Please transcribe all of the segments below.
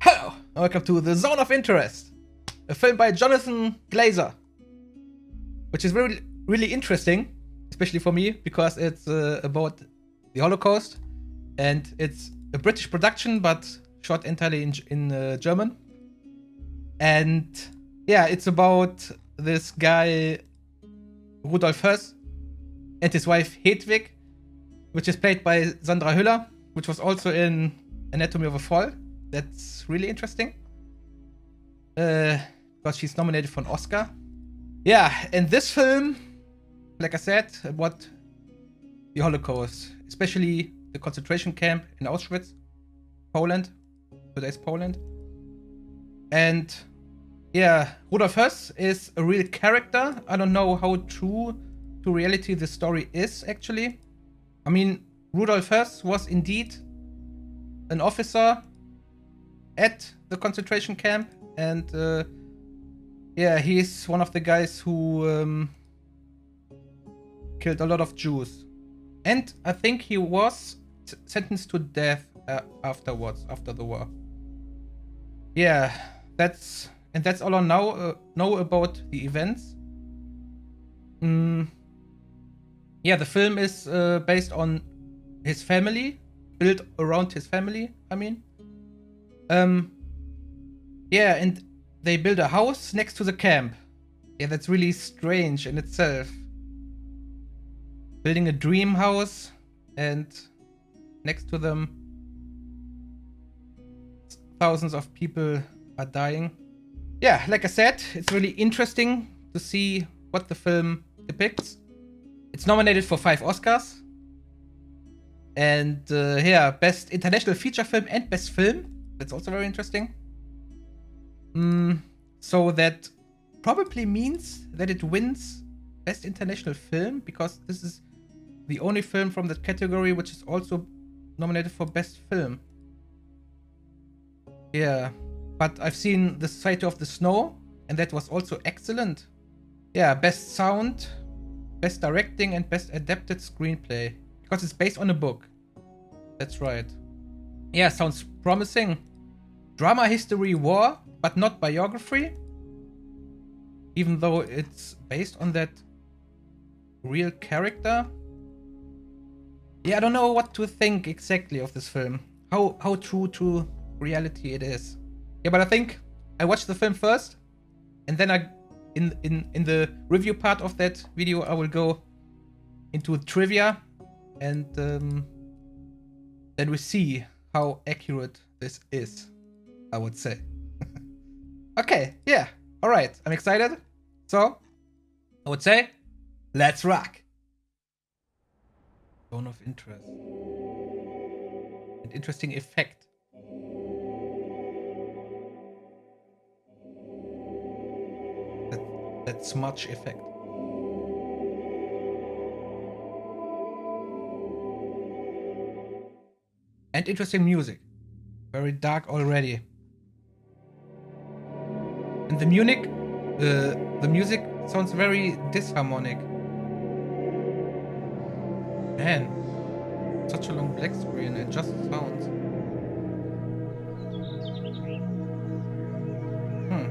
Hello, welcome to the Zone of Interest, a film by Jonathan Glazer, which is really, really interesting, especially for me, because it's about the Holocaust, and it's a British production, but shot entirely in German. And yeah, it's about this guy, Rudolf Höss, and his wife Hedwig, which is played by Sandra Hüller, which was also in Anatomy of a Fall. That's really interesting. Because she's nominated for an Oscar. Yeah, and this film, like I said, about the Holocaust, especially the concentration camp in Auschwitz, Poland, today's Poland. And yeah, Rudolf Höss is a real character. I don't know how true to reality the story is, actually. I mean, Rudolf Höss was indeed an officer at the concentration camp, and yeah, he's one of the guys who killed a lot of Jews, and I think he was sentenced to death afterwards, after the war. Yeah, that's all I now know about the events. Yeah, the film is based on his family, built around his family, I mean. Yeah, and they build a house next to the camp. Yeah, that's really strange in itself. Building a dream house, and next to them, thousands of people are dying. Yeah, like I said, it's really interesting to see what the film depicts. It's nominated for 5 Oscars. And yeah, Best International Feature Film and Best Film. That's also very interesting. So that probably means that it wins Best International Film, because this is the only film from that category which is also nominated for Best Film. Yeah, but I've seen The Society of the Snow, and that was also excellent. Yeah, Best Sound, Best Directing, and Best Adapted Screenplay, because it's based on a book. That's right. Yeah, sounds promising. Drama, history, war, but not biography. Even though it's based on that real character. Yeah, I don't know what to think exactly of this film. How true to reality it is. Yeah, but I think I watched the film first, and then in the review part of that video, I will go into trivia, and then we see how accurate this is, I would say. Okay, yeah, alright, I'm excited. So, I would say, let's rock! Zone of interest. An interesting effect. That smudge effect. And interesting music. Very dark already. And the music sounds very disharmonic. Man, such a long black screen, it just sounds.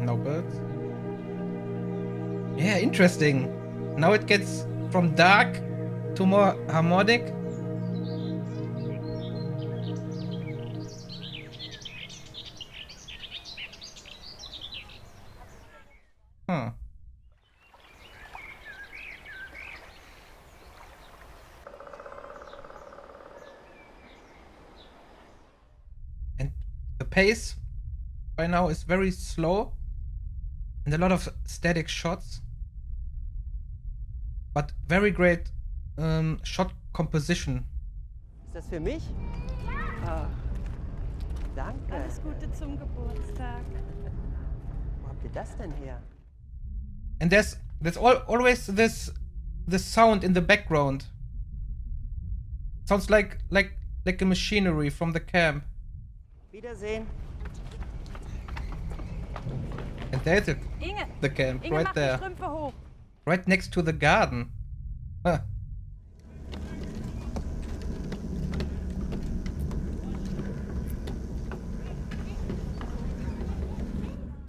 No birds. Yeah, interesting. Now it gets from dark to more harmonic. And the pace by now is very slow, and a lot of static shots, but very great shot composition. Ist das für mich? Ja. Danke. Alles Gute zum Geburtstag. Wo habt ihr das denn her? And there's always this sound in the background. Sounds like a machinery from the camp. Wiedersehen. And there's it. Inge, The camp, Inge, right mach there. die Strümpfe hoch. Right next to the garden. Huh.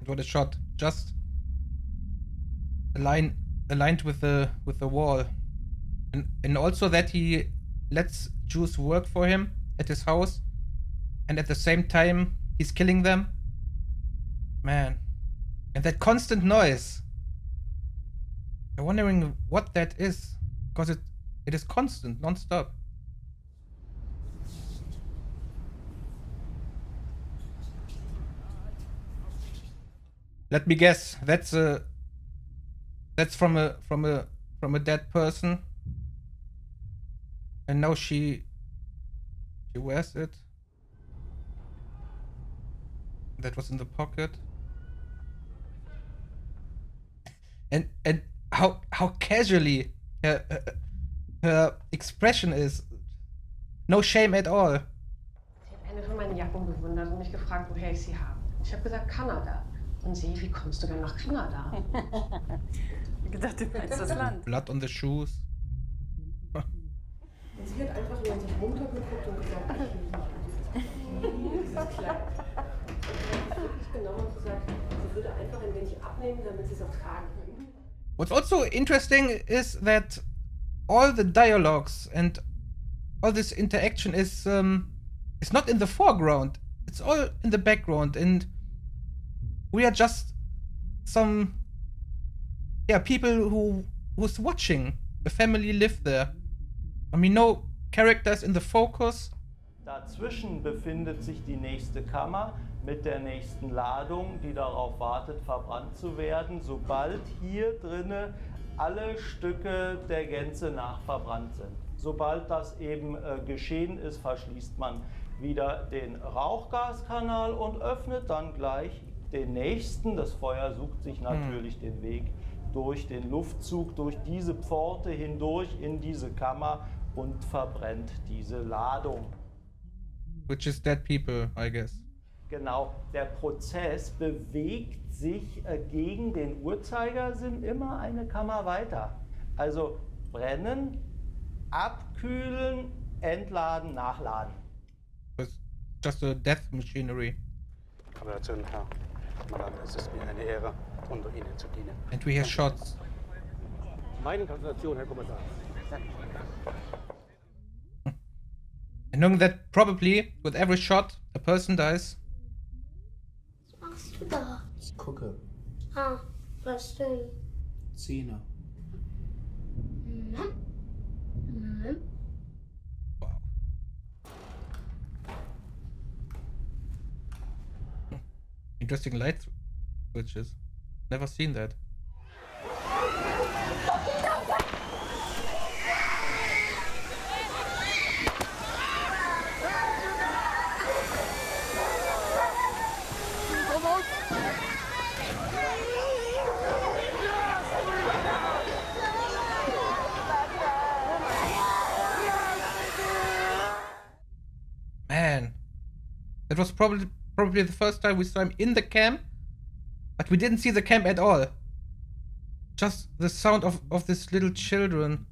What a shot. Just aligned with the wall. And also that he lets Jews work for him at his house, and at the same time he's killing them. Man. And that constant noise. I'm wondering what that is, because it is constant, non-stop. Let me guess. That's from a dead person. And now she wears it. That was in the pocket. And how casually her expression is. No shame at all. Sie hat eine von meinen Jacken bewundert und mich gefragt, woher ich sie habe. Ich habe gesagt, Kanada. Und sie, wie kommst du denn nach Kanada? Ich gedacht, du meinst das Land. Blood on the shoes. Und sie hat einfach nur sich runtergeguckt und gesagt, dieses Kleid. Und wirklich genau gesagt, sie würde einfach ein wenig abnehmen, damit sie es auch tragen kann. What's also interesting is that all the dialogues and all this interaction is not in the foreground. It's all in the background, and we are just some people who's watching. The family live there. I mean, no characters in the focus. Dazwischen befindet sich die nächste Kammer mit der nächsten Ladung, die darauf wartet, verbrannt zu werden, sobald hier drinne alle Stücke der Gänze nach verbrannt sind. Sobald das eben geschehen ist, verschließt man wieder den Rauchgaskanal und öffnet dann gleich den nächsten. Das Feuer sucht sich natürlich den Weg durch den Luftzug, durch diese Pforte hindurch in diese Kammer und verbrennt diese Ladung. Which is dead people, I guess. Genau, der Prozess bewegt sich gegen den Uhrzeigersinn immer eine Kammer weiter. Also brennen, abkühlen, entladen, nachladen. It's just a death machinery. Gratulation, Herr Kommandant, es ist mir eine Ehre, unter Ihnen zu dienen. And we hear shots. Meine Gratulation, Herr Kommandant. And knowing that probably with every shot a person dies. Was machst du da? Ich gucke. Ah, was denn? Zähne. Wow. Interesting light switches. Never seen that. Man, that was probably the first time we saw him in the camp, but we didn't see the camp at all. Just the sound of these little children.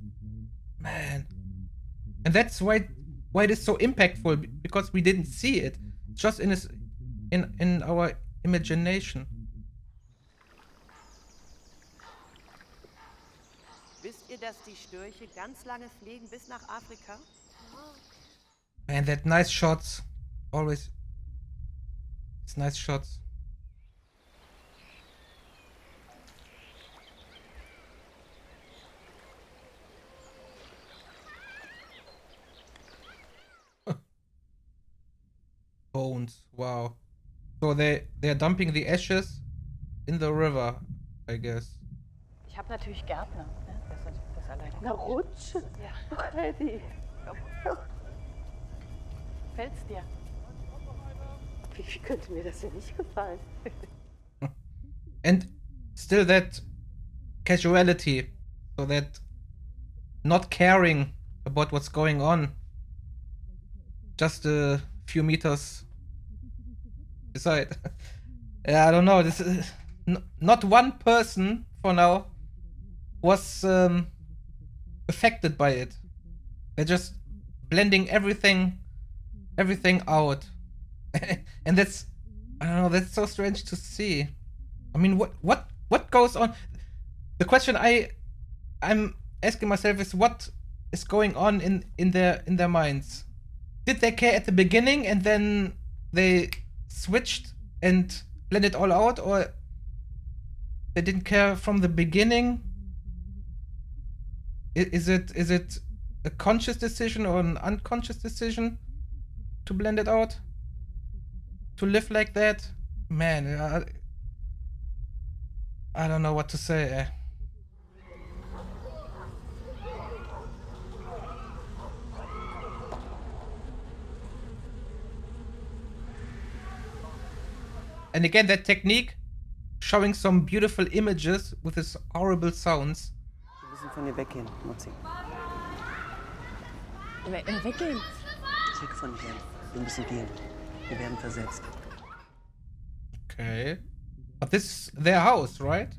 Man. And that's why it is so impactful, because we didn't see it. Just in our imagination. Wisst ihr, dass die Störche ganz lange fliegen bis nach Afrika? Man, that nice shots. Always. It's nice shots. Bones, wow. So they're dumping the ashes in the river, I guess. Ich habe natürlich Gärtner. Ne? Das alleine. Na rutsch. Ja. Ach, Hedwig. Fällt's dir? Wie könnte mir das denn nicht gefallen? And still that casuality, so that not caring about what's going on, just a few meters aside. Yeah, I don't know. This is not one person for now was affected by it. They're just blending everything out. And that's, I don't know, that's so strange to see. I mean, what goes on? The question I'm asking myself is what is going on in their minds. Did they care at the beginning and then they switched and blended it all out, or they didn't care from the beginning? Is it a conscious decision or an unconscious decision to blend it out? To live like that? Man, I don't know what to say. And again, that technique, showing some beautiful images with its horrible sounds. Wir müssen von hier weggehen, Mutzi. Weggehen? Check von hier. Wir müssen gehen. Wir werden versetzt. Okay. But this is their house, right?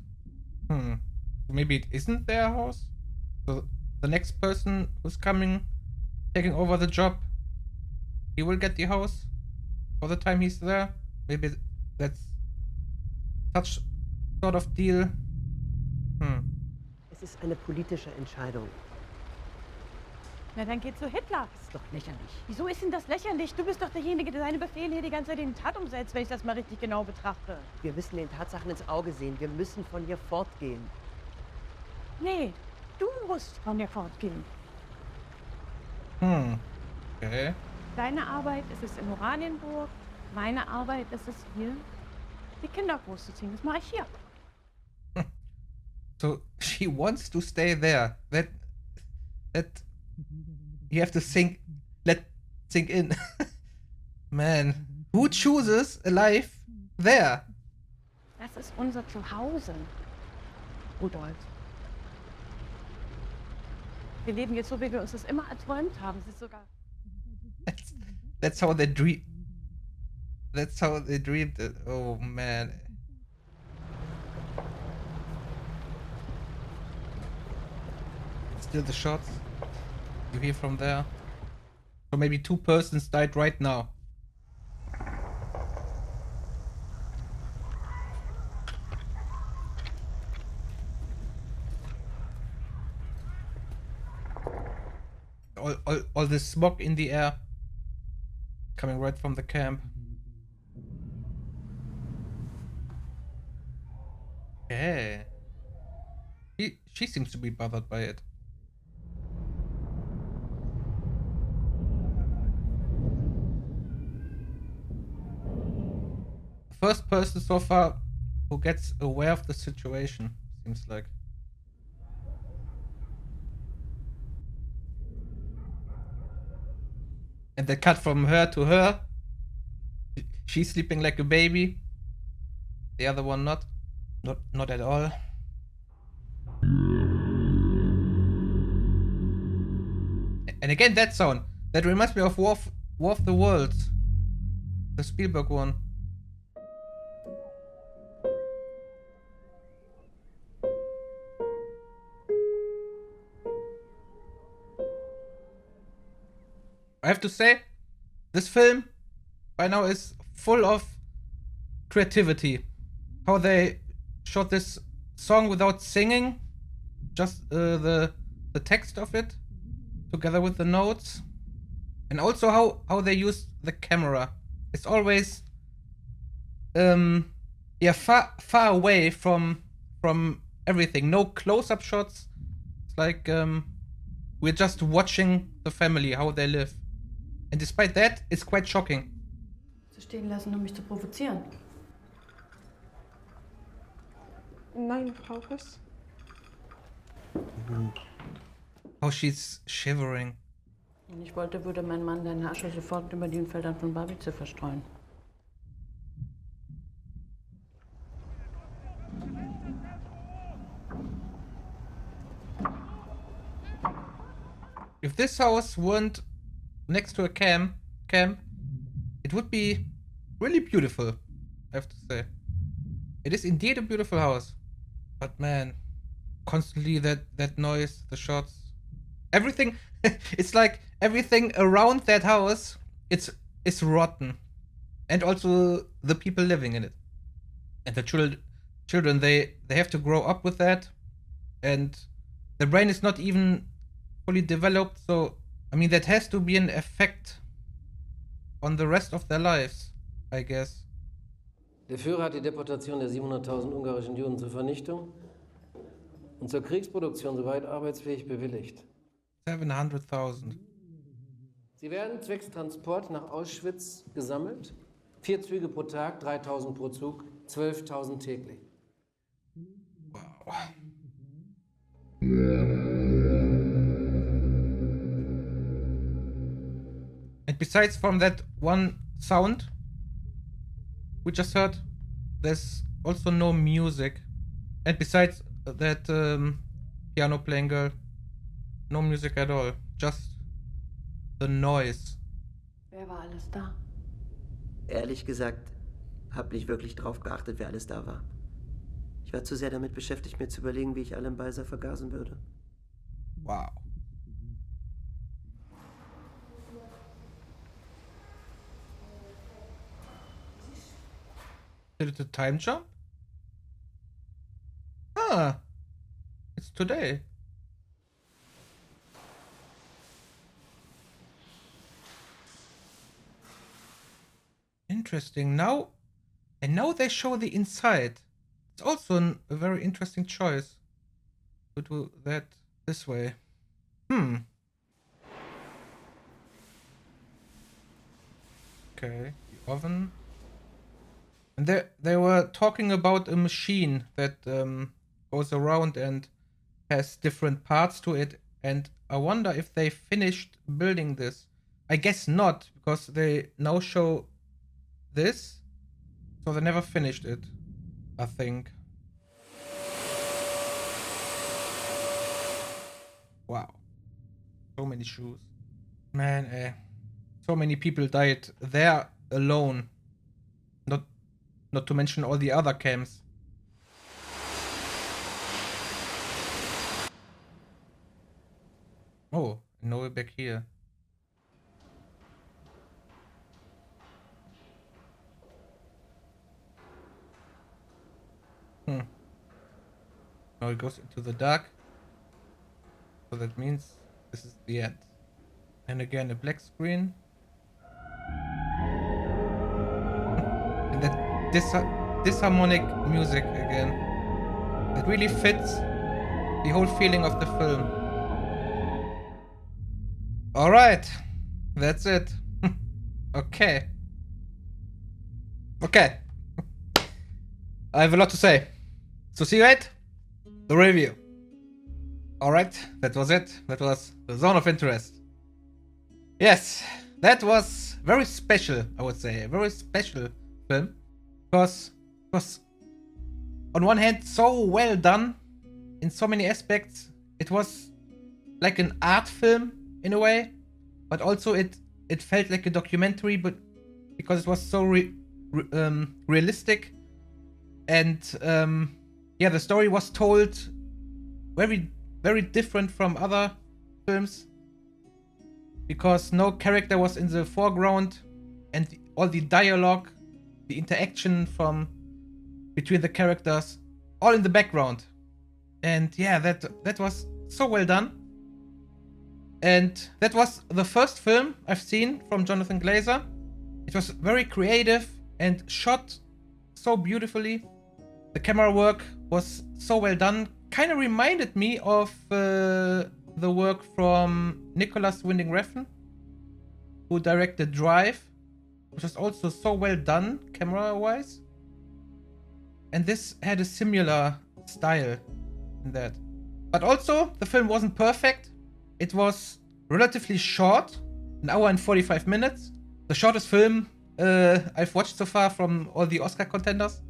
Maybe it isn't their house? So the next person who's coming, taking over the job, he will get the house for the time he's there? Maybe that's such sort of deal. Es ist eine politische Entscheidung. Na, dann geh zu Hitler. Das ist doch lächerlich. Wieso ist denn das lächerlich? Du bist doch derjenige, der seine Befehle hier die ganze Zeit in die Tat umsetzt, wenn ich das mal richtig genau betrachte. Wir müssen den Tatsachen ins Auge sehen. Wir müssen von hier fortgehen. Nee, du musst von hier fortgehen. Okay. Deine Arbeit ist es in Oranienburg, meine Arbeit ist es hier, die Kinder großzuziehen. Das mache ich hier. So she wants to stay there. That you have to let sink in. Man, who chooses a life there? Das ist unser Zuhause, Rudolf. Wir leben jetzt so, wie wir uns das immer erträumt haben. Es ist sogar... That's how they dream. That's how they dreamed it. Oh man. Still the shots you hear from there. So maybe 2 persons died right now. All this smoke in the air coming right from the camp. Yeah. She seems to be bothered by it. First person so far who gets aware of the situation, seems like. And they cut from her to her. She's sleeping like a baby. The other one not at all. And again, that sound. That reminds me of War of the Worlds. The Spielberg one. I have to say, this film by now is full of creativity. How they shot this song without singing, just the text of it, together with the notes, and also how they use the camera. It's always far away from everything. No close-up shots. It's like we're just watching the family, how they live. And despite that, it's quite shocking. Zu stehen lassen, um mich zu provozieren. Nein, Frau Höss. How she's shivering. Wenn ich wollte, würde mein Mann deine Asche sofort über den Feldern von Babice verstreuen. If this house weren't next to a camp, it would be really beautiful, I have to say. It is indeed a beautiful house. But man, constantly that noise, the shots, everything. It's like everything around that house, it's rotten. And also the people living in it. And the children, they have to grow up with that, and the brain is not even fully developed, so I mean that has to be an effect on the rest of their lives, I guess. Der Führer hat die Deportation der 700.000 ungarischen Juden zur Vernichtung und zur Kriegsproduktion soweit arbeitsfähig bewilligt. 700.000. Sie werden zwecks Transport nach Auschwitz gesammelt. 4 Züge pro Tag, 3.000 pro Zug, 12.000 täglich. Wow. And besides from that one sound we just heard, there's also no music. And besides that piano playing girl, no music at all. Just the noise. Wer war alles da? Ehrlich gesagt, hab nicht wirklich drauf geachtet, wer alles da war. Ich war zu sehr damit beschäftigt, mir zu überlegen, wie ich alle im Beiser vergasen würde. Wow. Did it a time jump? Ah, it's today. Interesting. Now they show the inside. It's also a very interesting choice to do that this way. Okay, the oven. And they were talking about a machine that goes around and has different parts to it, and I wonder if they finished building this. I guess not, because they now show this, so they never finished it, I think. Wow. So many shoes. Man, so many people died there alone. Not to mention all the other camps. Oh, no way back here. Now it goes into the dark. So that means this is the end. And again a black screen. And that disharmonic music again. It really fits the whole feeling of the film. Alright. That's it. Okay. Okay. I have a lot to say. So see you at the review. Alright, that was it. That was the Zone of Interest. Yes, that was very special, I would say. A very special film. Because it was, on one hand, so well done in so many aspects. It was like an art film in a way, but also it felt like a documentary, but because it was so realistic. And yeah, the story was told very, very different from other films, because no character was in the foreground, and all the dialogue, the interaction between the characters, all in the background. And yeah, that was so well done. And that was the first film I've seen from Jonathan Glazer. It was very creative and shot so beautifully. The camera work was so well done. Kind of reminded me of the work from Nicholas Winding Refn, who directed Drive, which was also so well done camera-wise. And this had a similar style in that. But also, the film wasn't perfect. It was relatively short, an hour and 45 minutes. The shortest film I've watched so far from all the Oscar contenders.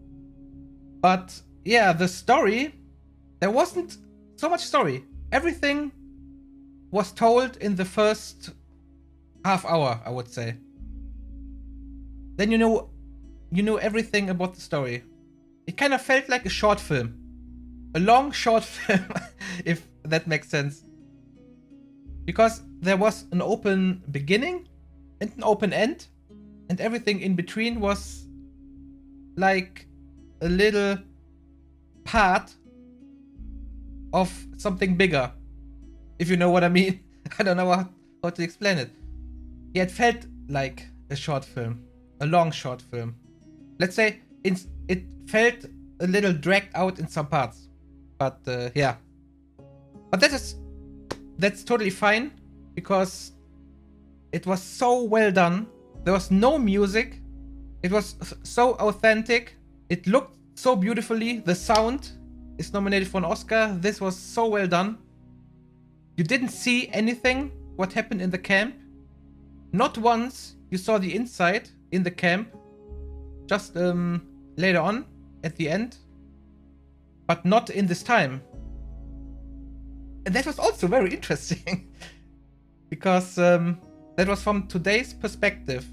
But yeah, the story, there wasn't so much story. Everything was told in the first half hour, I would say. Then you know everything about the story. It kind of felt like a short film. A long short film, if that makes sense. Because there was an open beginning and an open end, and everything in between was like a little part of something bigger. If you know what I mean. I don't know how to explain it. Yeah, it felt like a short film. A long short film. Let's say it felt a little dragged out in some parts. But yeah. But that's totally fine. Because it was so well done. There was no music. It was so authentic. It looked so beautifully. The sound is nominated for an Oscar. This was so well done. You didn't see anything what happened in the camp. Not once you saw the inside in the camp. Just later on at the end. But not in this time. And that was also very interesting. Because that was from today's perspective.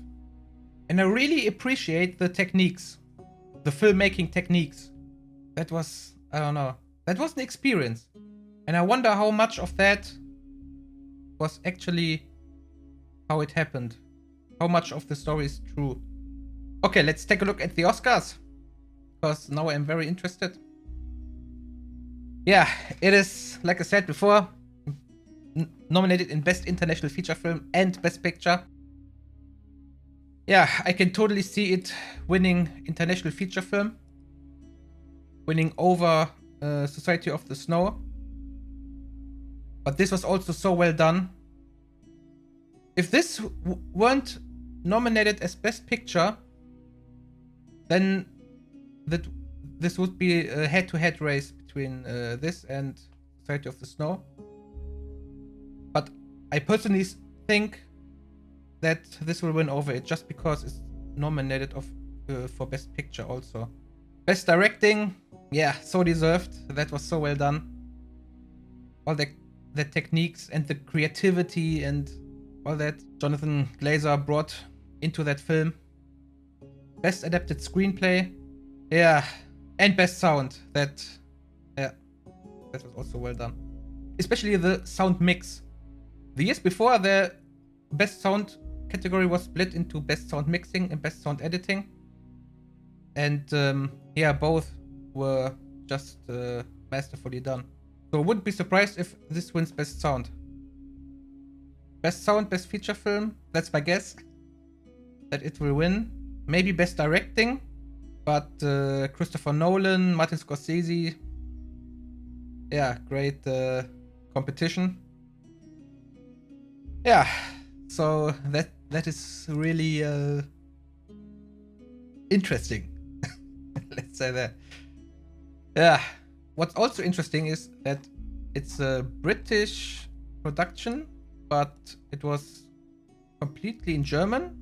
And I really appreciate the techniques. The filmmaking techniques. That was, I don't know. That was an experience. And I wonder how much of that was actually how it happened. How much of the story is true. Okay, let's take a look at the Oscars. Because now I'm very interested. Yeah, it is, like I said before, nominated in Best International Feature Film and Best Picture. Yeah, I can totally see it winning International Feature Film. Winning over Society of the Snow. But this was also so well done. If this weren't nominated as Best Picture, then this would be a head-to-head race between this and Society of the Snow. But I personally think that this will win over it just because it's nominated for Best Picture also. Best Directing, yeah, so deserved. That was so well done. All the techniques and the creativity and all that Jonathan Glazer brought into that film. Best Adapted Screenplay, yeah, and Best Sound. That was also well done. Especially the sound mix. The years before, the Best Sound category was split into Best Sound Mixing and Best Sound Editing. And yeah, both were just masterfully done. So I wouldn't be surprised if this wins Best Sound. Best Sound, Best Feature Film, that's my guess. That it will win. Maybe Best Directing, but Christopher Nolan, Martin Scorsese. Yeah, great competition. Yeah, so that is really interesting. Let's say that. Yeah, what's also interesting is that it's a British production, but it was completely in German.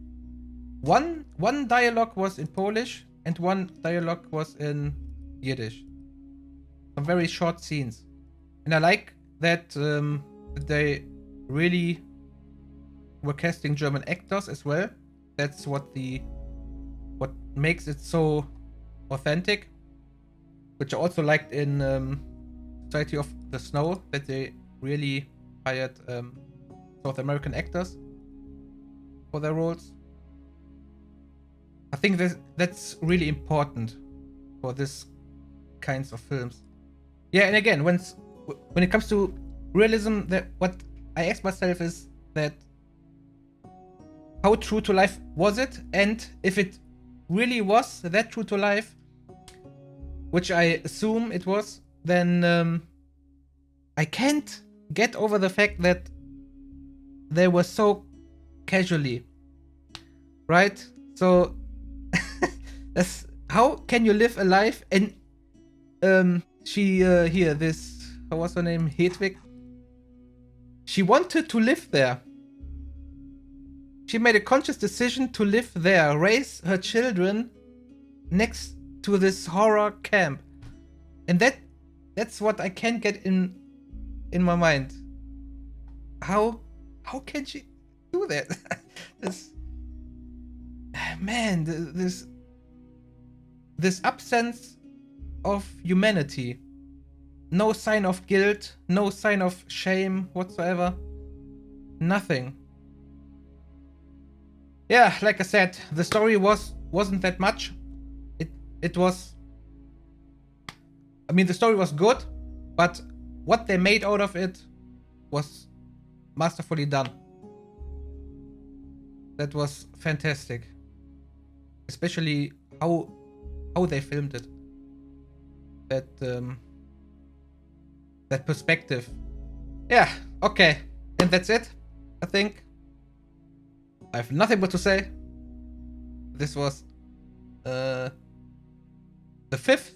One dialogue was in Polish and one dialogue was in Yiddish. Some very short scenes. And I like that they really were casting German actors as well. That's what makes it so authentic. Which I also liked in Society of the Snow, that they really hired South American actors for their roles. I think that's really important for this kinds of films. Yeah, and again, when it comes to realism, that what I ask myself is that how true to life was it, and if it really was that true to life, which I assume it was, then I can't get over the fact that they were so casually, right? So how can you live a life? And she here, this, how was her name, Hedwig, she wanted to live there. She made a conscious decision to live there, raise her children next to this horror camp. And that's what I can't get in my mind. How can she do that? This absence of humanity. No sign of guilt, no sign of shame whatsoever. Nothing. Yeah, like I said, the story wasn't that much. It was I mean, the story was good, but what they made out of it was masterfully done. That was fantastic. Especially how they filmed it. That perspective. Yeah, okay. And that's it, I think. I have nothing but to say. This was the 5th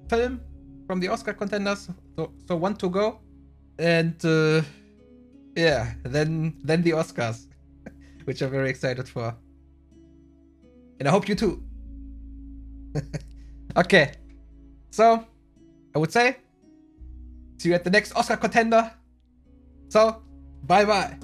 film from the Oscar contenders, so 1 to go. And yeah, then the Oscars, which I'm very excited for. And I hope you too. Okay, so I would say see you at the next Oscar contender. So bye bye.